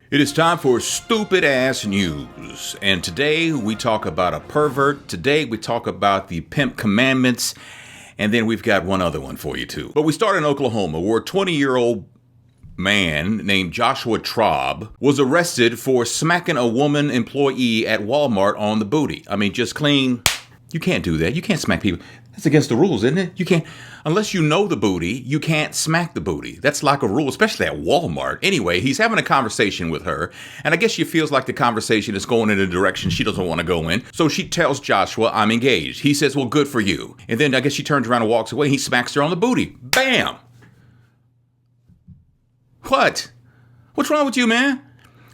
It is time for Stupid Ass News, and today we talk about a pervert. Today we talk about the Pimp Commandments, and then we've got one other one for you too. But we start in Oklahoma, where a 20-year-old man named Joshua Traub was arrested for smacking a woman employee at Wa-Mart on the booty. I mean, just clean. You can't do that. You can't smack people. That's against the rules, isn't it? You can't, unless you know the booty, you can't smack the booty. That's like a rule, especially at Walmart. Anyway, he's having a conversation with her, and I guess she feels like the conversation is going in a direction she doesn't want to go in. So she tells Joshua, "I'm engaged." He says, "Well, good for you." And then I guess she turns around and walks away. He smacks her on the booty. Bam! What? What's wrong with you, man?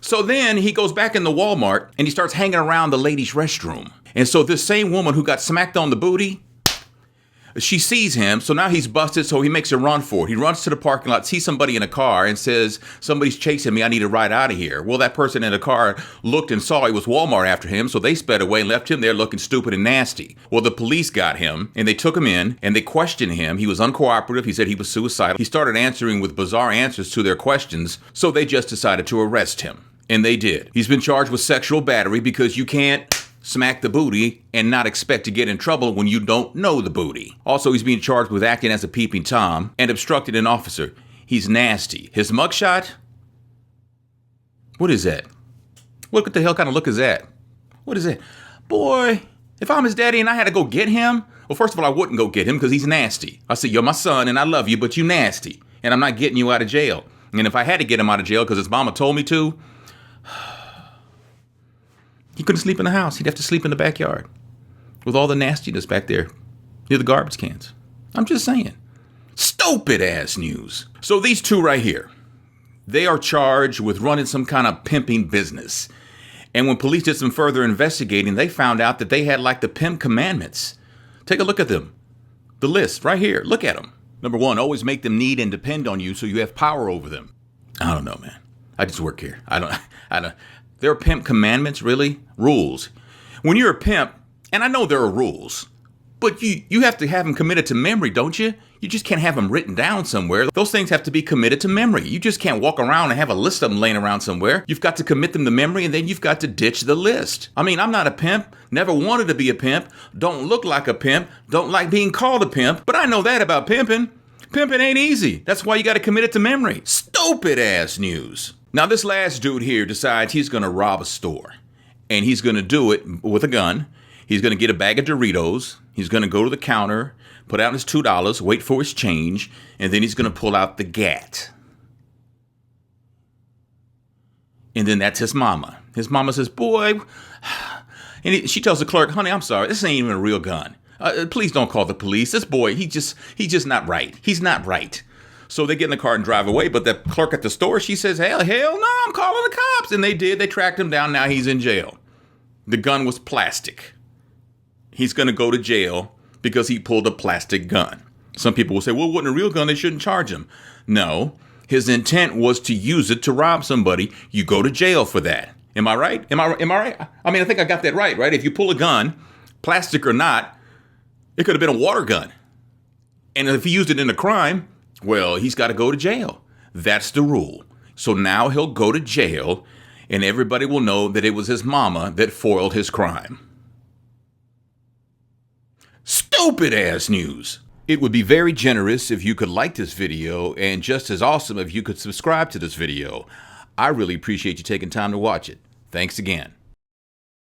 So then he goes back in the Walmart and he starts hanging around the ladies' restroom. And so this same woman who got smacked on the booty, she sees him, so now he's busted, so he makes a run for it. He runs to the parking lot, sees somebody in a car, and says, "Somebody's chasing me, I need to ride out of here." Well, that person in the car looked and saw it was Walmart after him, so they sped away and left him there looking stupid and nasty. Well, the police got him, and they took him in, and they questioned him. He was uncooperative. He said he was suicidal. He started answering with bizarre answers to their questions, so they just decided to arrest him. And they did. He's been charged with sexual battery because you can't smack the booty and not expect to get in trouble when you don't know the booty. Also, he's being charged with acting as a peeping Tom and obstructing an officer. He's nasty. His mugshot? What is that? What the hell kind of look is that? What is that? Boy, if I'm his daddy and I had to go get him, well, first of all, I wouldn't go get him because he's nasty. I said, "You're my son and I love you, but you nasty. And I'm not getting you out of jail." And if I had to get him out of jail because his mama told me to, he couldn't sleep in the house. He'd have to sleep in the backyard with all the nastiness back there near the garbage cans. I'm just saying. Stupid ass news. So these two right here, they are charged with running some kind of pimping business. And when police did some further investigating, they found out that they had like the Pimp Commandments. Take a look at them. The list right here. Look at them. Number 1, always make them need and depend on you so you have power over them. I don't know, man. I just work here. I don't. There are Pimp Commandments, really? Rules. When you're a pimp, and I know there are rules, but you have to have them committed to memory, don't you? You just can't have them written down somewhere. Those things have to be committed to memory. You just can't walk around and have a list of them laying around somewhere. You've got to commit them to memory, and then you've got to ditch the list. I mean, I'm not a pimp, never wanted to be a pimp, don't look like a pimp, don't like being called a pimp, but I know that about pimping. Pimping ain't easy. That's why you got to commit it to memory. Stupid ass news. Now, this last dude here decides he's going to rob a store, and he's going to do it with a gun. He's going to get a bag of Doritos. He's going to go to the counter, put out his $2, wait for his change, and then he's going to pull out the gat. And then that's his mama. His mama says, "Boy," and she tells the clerk, "Honey, I'm sorry. This ain't even a real gun. Please don't call the police. This boy, he's just not right. He's not right." So they get in the car and drive away, but the clerk at the store, she says, hell no, I'm calling the cops. And they did. They tracked him down. Now he's in jail. The gun was plastic. He's going to go to jail because he pulled a plastic gun. Some people will say, well, it wasn't a real gun. They shouldn't charge him. No, his intent was to use it to rob somebody. You go to jail for that. Am I right? Am I right? I mean, I think I got that right? If you pull a gun, plastic or not, it could have been a water gun. And if he used it in a crime, well, he's got to go to jail. That's the rule. So now he'll go to jail, and everybody will know that it was his mama that foiled his crime. Stupid ass news. It would be very generous if you could like this video, and just as awesome if you could subscribe to this video. I really appreciate you taking time to watch it. Thanks again.